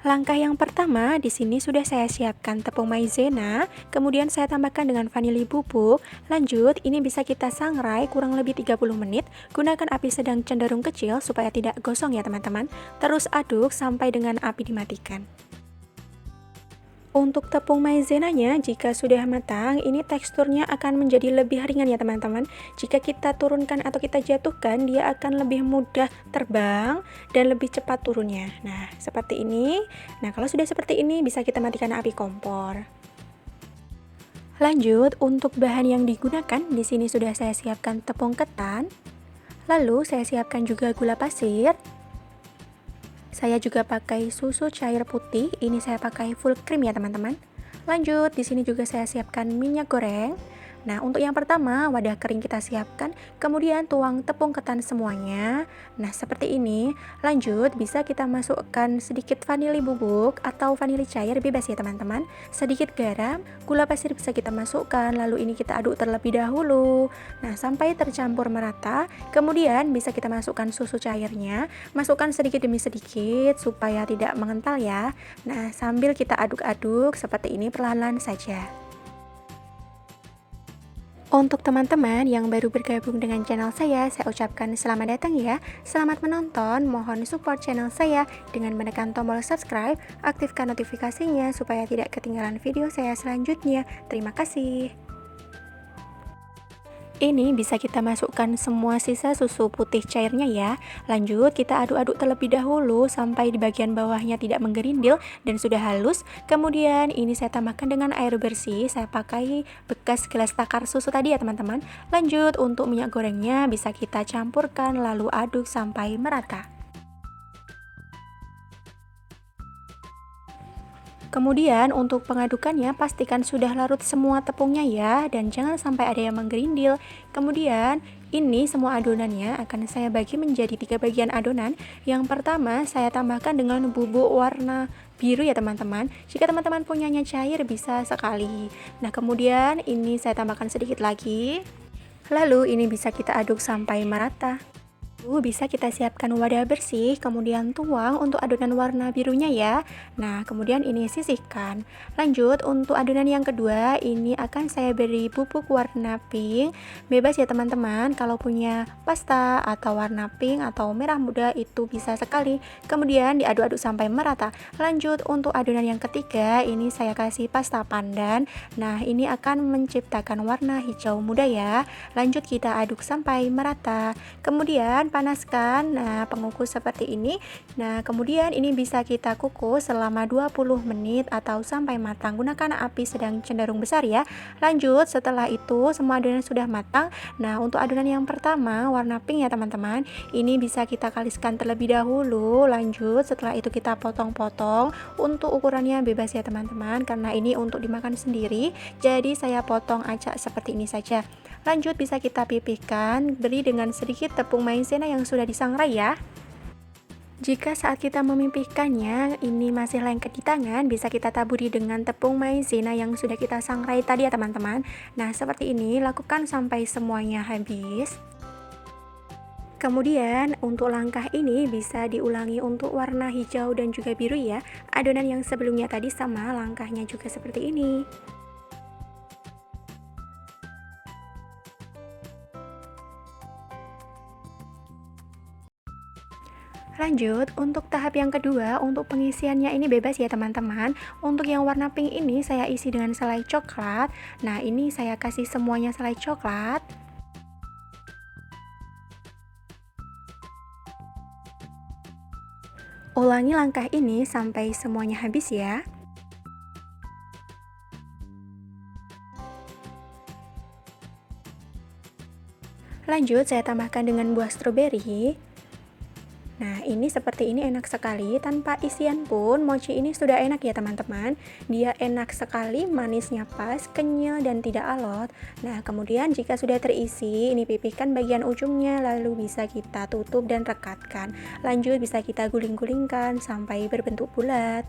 Langkah yang pertama, di sini sudah saya siapkan tepung maizena, kemudian saya tambahkan dengan vanili bubuk. Lanjut, ini bisa kita sangrai kurang lebih 30 menit. Gunakan api sedang cenderung kecil supaya tidak gosong ya teman-teman. Terus aduk sampai dengan api dimatikan. Untuk tepung maizenanya, jika sudah matang, ini teksturnya akan menjadi lebih ringan ya teman-teman. Jika kita turunkan atau kita jatuhkan, dia akan lebih mudah terbang dan lebih cepat turunnya. Nah, seperti ini. Nah, kalau sudah seperti ini, bisa kita matikan api kompor. Lanjut, untuk bahan yang digunakan, di sini sudah saya siapkan tepung ketan. Lalu, saya siapkan juga gula pasir. Saya juga pakai susu cair putih, ini saya pakai full cream ya teman-teman. Lanjut, di sini juga saya siapkan minyak goreng. Nah, untuk yang pertama, wadah kering kita siapkan, kemudian tuang tepung ketan semuanya. Nah, seperti ini. Lanjut, bisa kita masukkan sedikit vanili bubuk atau vanili cair, bebas ya teman-teman. Sedikit garam, gula pasir bisa kita masukkan, lalu ini kita aduk terlebih dahulu. Nah, sampai tercampur merata, kemudian bisa kita masukkan susu cairnya. Masukkan sedikit demi sedikit supaya tidak mengental ya. Nah, sambil kita aduk-aduk seperti ini perlahan-lahan saja. Untuk teman-teman yang baru bergabung dengan channel saya ucapkan selamat datang ya. Selamat menonton, mohon support channel saya dengan menekan tombol subscribe, aktifkan notifikasinya supaya tidak ketinggalan video saya selanjutnya. Terima kasih. Ini bisa kita masukkan semua sisa susu putih cairnya ya. Lanjut, kita aduk-aduk terlebih dahulu sampai di bagian bawahnya tidak menggerindil dan sudah halus. Kemudian ini saya tambahkan dengan air bersih. Saya pakai bekas gelas takar susu tadi ya teman-teman. Lanjut, untuk minyak gorengnya bisa kita campurkan lalu aduk sampai merata. Kemudian untuk pengadukannya pastikan sudah larut semua tepungnya ya, dan jangan sampai ada yang menggerindil. Kemudian ini semua adonannya akan saya bagi menjadi 3 bagian adonan. Yang pertama saya tambahkan dengan bubuk warna biru ya teman-teman. Jika teman-teman punyanya cair bisa sekali. Nah, kemudian ini saya tambahkan sedikit lagi. Lalu ini bisa kita aduk sampai merata. Bisa kita siapkan wadah bersih, kemudian tuang untuk adonan warna birunya ya. Nah, kemudian ini sisihkan. Lanjut, untuk adonan yang kedua, ini akan saya beri bubuk warna pink. Bebas ya teman-teman, kalau punya pasta atau warna pink atau merah muda itu bisa sekali. Kemudian diaduk-aduk sampai merata. Lanjut, untuk adonan yang ketiga, ini saya kasih pasta pandan. Nah, ini akan menciptakan warna hijau muda ya. Lanjut, kita aduk sampai merata. Kemudian panaskan pengukus seperti ini. Nah, kemudian ini bisa kita kukus selama 20 menit atau sampai matang. Gunakan api sedang cenderung besar ya. Lanjut, setelah itu semua adonan sudah matang. Nah, untuk adonan yang pertama warna pink ya teman-teman, ini bisa kita kaliskan terlebih dahulu. Lanjut, setelah itu kita potong-potong. Untuk ukurannya bebas ya teman-teman, karena ini untuk dimakan sendiri, jadi saya potong acak seperti ini saja. Lanjut, bisa kita pipihkan, beri dengan sedikit tepung maizena yang sudah disangrai ya. Jika saat kita memipihkannya ini masih lengket di tangan, bisa kita taburi dengan tepung maizena yang sudah kita sangrai tadi ya teman-teman. Nah, seperti ini, lakukan sampai semuanya habis. Kemudian untuk langkah ini bisa diulangi untuk warna hijau dan juga biru ya. Adonan yang sebelumnya tadi sama, langkahnya juga seperti ini. Lanjut, untuk tahap yang kedua, untuk pengisiannya ini bebas ya teman-teman. Untuk yang warna pink ini saya isi dengan selai coklat. Nah, ini saya kasih semuanya selai coklat. Ulangi langkah ini sampai semuanya habis ya. Lanjut, saya tambahkan dengan buah stroberi. Nah, ini seperti ini enak sekali, tanpa isian pun mochi ini sudah enak ya teman-teman. Dia enak sekali, manisnya pas, kenyal dan tidak alot. Nah, kemudian jika sudah terisi, ini pipihkan bagian ujungnya, lalu bisa kita tutup dan rekatkan. Lanjut, bisa kita guling-gulingkan sampai berbentuk bulat.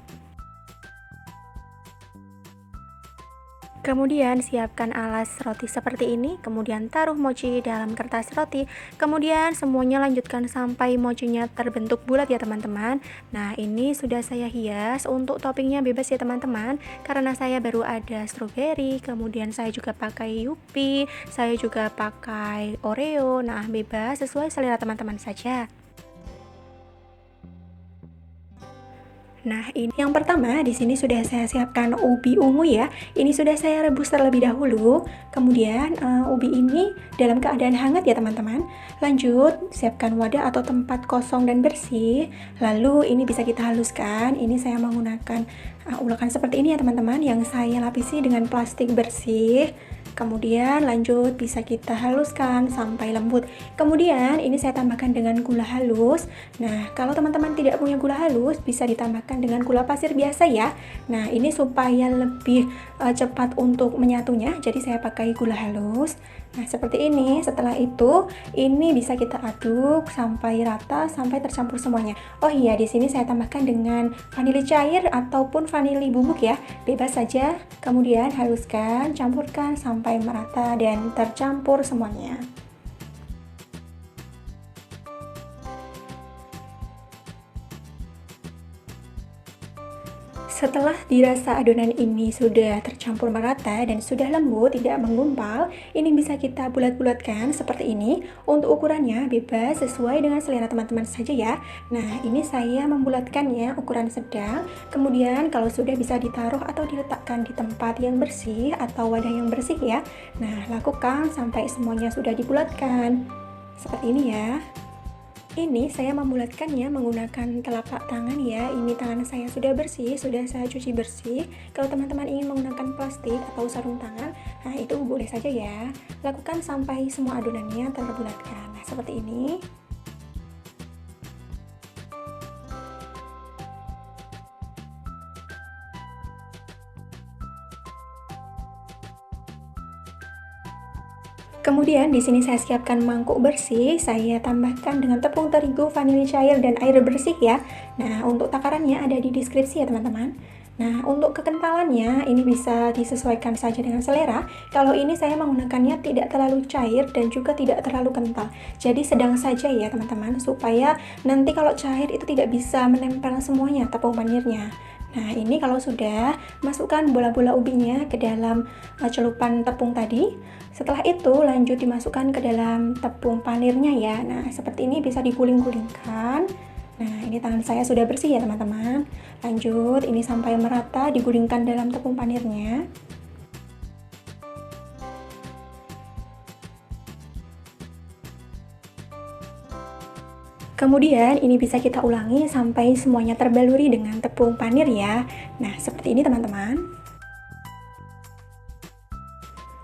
Kemudian siapkan alas roti seperti ini, kemudian taruh mochi dalam kertas roti, kemudian semuanya lanjutkan sampai mochinya terbentuk bulat ya teman-teman. Nah ini sudah saya hias, untuk toppingnya bebas ya teman-teman, karena saya baru ada strawberry, kemudian saya juga pakai yupi, saya juga pakai oreo, nah bebas sesuai selera teman-teman saja. Nah, ini yang pertama di sini sudah saya siapkan ubi ungu ya. Ini sudah saya rebus terlebih dahulu. Kemudian ubi ini dalam keadaan hangat ya teman-teman. Lanjut, siapkan wadah atau tempat kosong dan bersih. Lalu ini bisa kita haluskan. Ini saya menggunakan ulakan seperti ini ya teman-teman, yang saya lapisi dengan plastik bersih. Kemudian lanjut bisa kita haluskan sampai lembut. Kemudian ini saya tambahkan dengan gula halus. Nah, kalau teman-teman tidak punya gula halus, bisa ditambahkan dengan gula pasir biasa ya. Nah, ini supaya lebih cepat untuk menyatunya, jadi saya pakai gula halus. Nah, seperti ini. Setelah itu, ini bisa kita aduk sampai rata, sampai tercampur semuanya. Oh iya, di sini saya tambahkan dengan vanili cair ataupun vanili bubuk ya, bebas saja. Kemudian haluskan, campurkan sampai merata dan tercampur semuanya. Setelah dirasa adonan ini sudah tercampur merata dan sudah lembut, tidak menggumpal, ini bisa kita bulat-bulatkan seperti ini. Untuk ukurannya bebas sesuai dengan selera teman-teman saja ya. Nah, ini saya membulatkannya ukuran sedang. Kemudian kalau sudah bisa ditaruh atau diletakkan di tempat yang bersih atau wadah yang bersih ya. Nah, lakukan sampai semuanya sudah dibulatkan. Seperti ini ya. Ini saya membulatkannya menggunakan telapak tangan ya. Ini tangan saya sudah bersih, sudah saya cuci bersih. Kalau teman-teman ingin menggunakan plastik atau sarung tangan, nah itu boleh saja ya. Lakukan sampai semua adonannya terbulatkan. Nah, seperti ini. Kemudian di sini saya siapkan mangkuk bersih, saya tambahkan dengan tepung terigu, vanili cair dan air bersih ya. Nah, untuk takarannya ada di deskripsi ya teman-teman. Nah, untuk kekentalannya ini bisa disesuaikan saja dengan selera. Kalau ini saya menggunakannya tidak terlalu cair dan juga tidak terlalu kental. Jadi sedang saja ya teman-teman, supaya nanti kalau cair itu tidak bisa menempel semuanya tepung panirnya. Nah, ini kalau sudah, masukkan bola-bola ubinya ke dalam celupan tepung tadi. Setelah itu lanjut dimasukkan ke dalam tepung panirnya ya. Nah, seperti ini bisa diguling-gulingkan. Nah, ini tangan saya sudah bersih ya teman-teman. Lanjut, ini sampai merata digulingkan dalam tepung panirnya. Kemudian ini bisa kita ulangi sampai semuanya terbaluri dengan tepung panir ya. Nah, seperti ini teman-teman.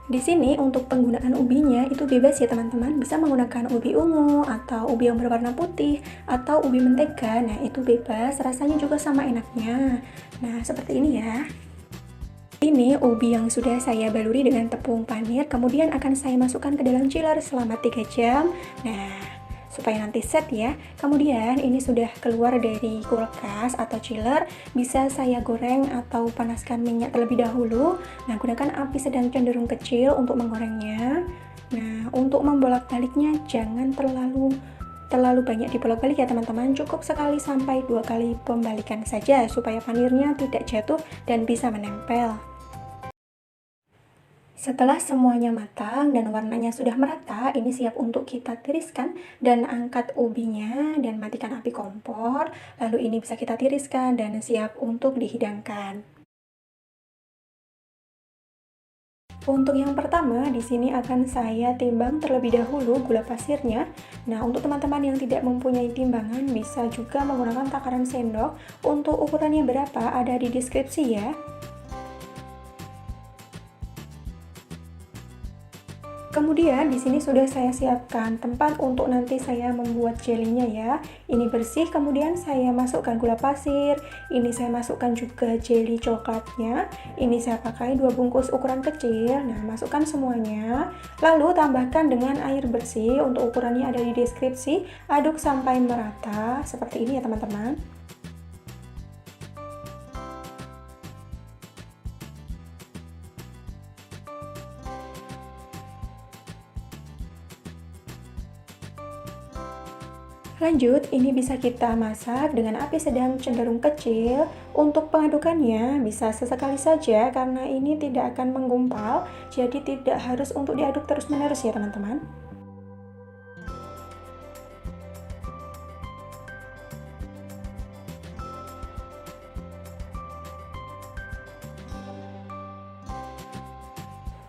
Di sini untuk penggunaan ubinya itu bebas ya teman-teman, bisa menggunakan ubi ungu atau ubi yang berwarna putih atau ubi mentega. Nah, itu bebas, rasanya juga sama enaknya. Nah, seperti ini ya. Ini ubi yang sudah saya baluri dengan tepung panir, kemudian akan saya masukkan ke dalam chiller selama 3 jam. Nah, supaya nanti set ya. Kemudian ini sudah keluar dari kulkas atau chiller, bisa saya goreng atau panaskan minyak terlebih dahulu. Nah, gunakan api sedang cenderung kecil untuk menggorengnya. Nah, untuk membolak-baliknya jangan terlalu banyak dibolak-balik ya teman-teman, cukup sekali sampai 2 kali pembalikan saja supaya panirnya tidak jatuh dan bisa menempel. Setelah semuanya matang dan warnanya sudah merata, ini siap untuk kita tiriskan dan angkat ubinya dan matikan api kompor. Lalu ini bisa kita tiriskan dan siap untuk dihidangkan. Untuk yang pertama, di sini akan saya timbang terlebih dahulu gula pasirnya. Nah, untuk teman-teman yang tidak mempunyai timbangan, bisa juga menggunakan takaran sendok. Untuk ukurannya berapa, ada di deskripsi ya. Kemudian di sini sudah saya siapkan tempat untuk nanti saya membuat jelinya ya. Ini bersih, kemudian saya masukkan gula pasir. Ini saya masukkan juga jeli coklatnya. Ini saya pakai 2 bungkus ukuran kecil. Nah, masukkan semuanya. Lalu tambahkan dengan air bersih. Untuk ukurannya ada di deskripsi. Aduk sampai merata seperti ini ya teman-teman. Lanjut, ini bisa kita masak dengan api sedang cenderung kecil. Untuk pengadukannya bisa sesekali saja karena ini tidak akan menggumpal, jadi tidak harus untuk diaduk terus-menerus ya teman-teman.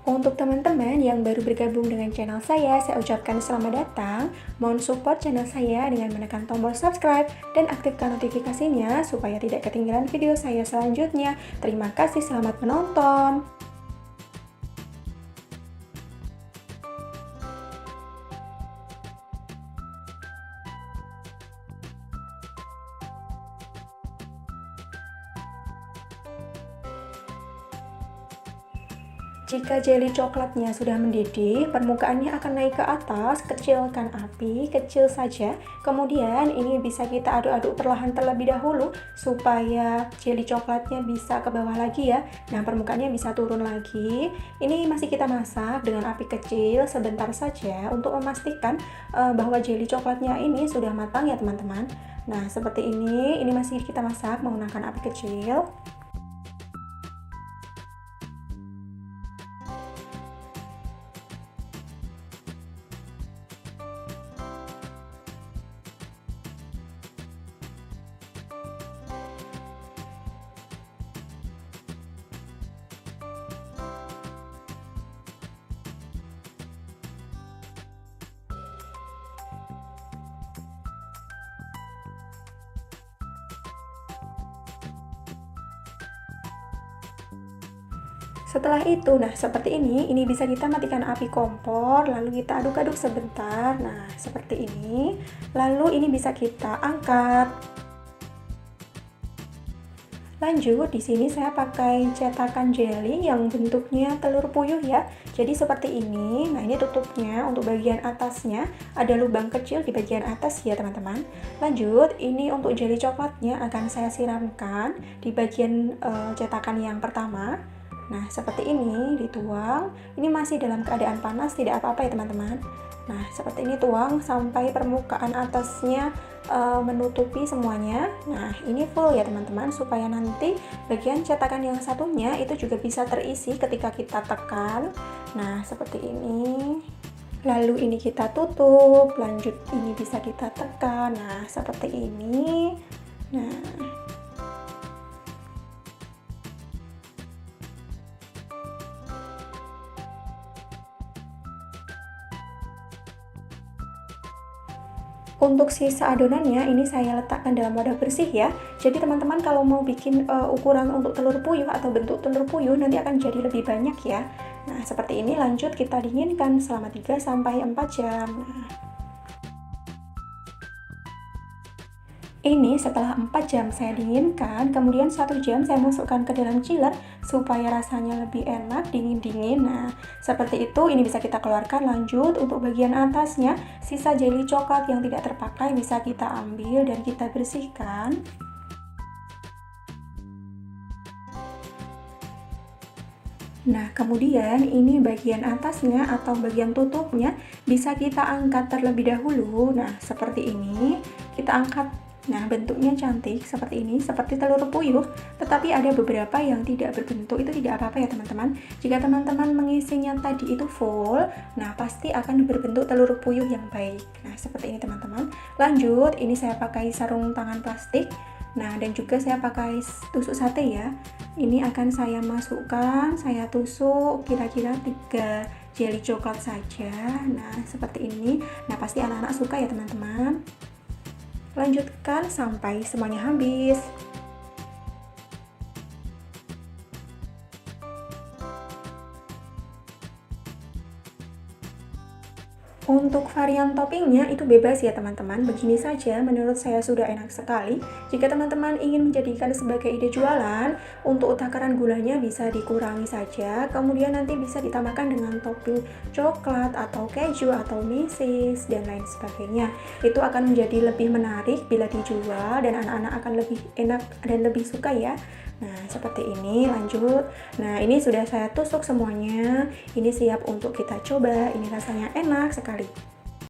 Untuk teman-teman yang baru bergabung dengan channel saya ucapkan selamat datang. Mohon support channel saya dengan menekan tombol subscribe dan aktifkan notifikasinya supaya tidak ketinggalan video saya selanjutnya. Terima kasih, selamat menonton. Jika jelly coklatnya sudah mendidih, permukaannya akan naik ke atas, kecilkan api, kecil saja. Kemudian ini bisa kita aduk-aduk perlahan terlebih dahulu supaya jelly coklatnya bisa ke bawah lagi ya. Nah, permukaannya bisa turun lagi. Ini masih kita masak dengan api kecil sebentar saja untuk memastikan bahwa jelly coklatnya ini sudah matang ya teman-teman. Nah, seperti ini masih kita masak menggunakan api kecil. Setelah itu, nah seperti ini bisa kita matikan api kompor, lalu kita aduk-aduk sebentar. Nah, seperti ini. Lalu ini bisa kita angkat. Lanjut, di sini saya pakai cetakan jelly yang bentuknya telur puyuh ya. Jadi seperti ini. Nah, ini tutupnya untuk bagian atasnya ada lubang kecil di bagian atas ya, teman-teman. Lanjut, ini untuk jelly coklatnya akan saya siramkan di bagian cetakan yang pertama. Nah, seperti ini dituang. Ini masih dalam keadaan panas, tidak apa-apa ya, teman-teman. Nah, seperti ini tuang sampai permukaan atasnya menutupi semuanya. Nah, ini full ya teman-teman, supaya nanti bagian cetakan yang satunya itu juga bisa terisi ketika kita tekan. Nah, seperti ini. Lalu ini kita tutup, lanjut ini bisa kita tekan. Nah, seperti ini. Nah, untuk sisa adonannya ini saya letakkan dalam wadah bersih ya. Jadi teman-teman kalau mau bikin ukuran untuk telur puyuh atau bentuk telur puyuh nanti akan jadi lebih banyak ya. Nah, seperti ini. Lanjut kita dinginkan selama 3-4 jam. Nah, ini setelah 4 jam saya dinginkan, kemudian 1 jam saya masukkan ke dalam chiller supaya rasanya lebih enak dingin-dingin. Nah, seperti itu. Ini bisa kita keluarkan. Lanjut untuk bagian atasnya, sisa jelly coklat yang tidak terpakai bisa kita ambil dan kita bersihkan. Nah, kemudian ini bagian atasnya atau bagian tutupnya bisa kita angkat terlebih dahulu. Nah, seperti ini. Kita angkat. Nah, bentuknya cantik seperti ini, seperti telur puyuh, tetapi ada beberapa yang tidak berbentuk. Itu tidak apa-apa ya teman-teman. Jika teman-teman mengisinya tadi itu full, nah pasti akan berbentuk telur puyuh yang baik. Nah, seperti ini teman-teman. Lanjut, ini saya pakai sarung tangan plastik. Nah, dan juga saya pakai tusuk sate ya. Ini akan saya masukkan, saya tusuk kira-kira 3 jelly coklat saja. Nah, seperti ini. Nah, pasti anak-anak suka ya teman-teman. Lanjutkan sampai semuanya habis. Untuk varian toppingnya itu bebas ya teman-teman. Begini saja menurut saya sudah enak sekali. Jika teman-teman ingin menjadikan sebagai ide jualan, untuk takaran gulanya bisa dikurangi saja. Kemudian nanti bisa ditambahkan dengan topping coklat atau keju atau mesis dan lain sebagainya. Itu akan menjadi lebih menarik bila dijual dan anak-anak akan lebih enak dan lebih suka ya. Nah, seperti ini. Lanjut. Nah, ini sudah saya tusuk semuanya. Ini siap untuk kita coba. Ini rasanya enak sekali.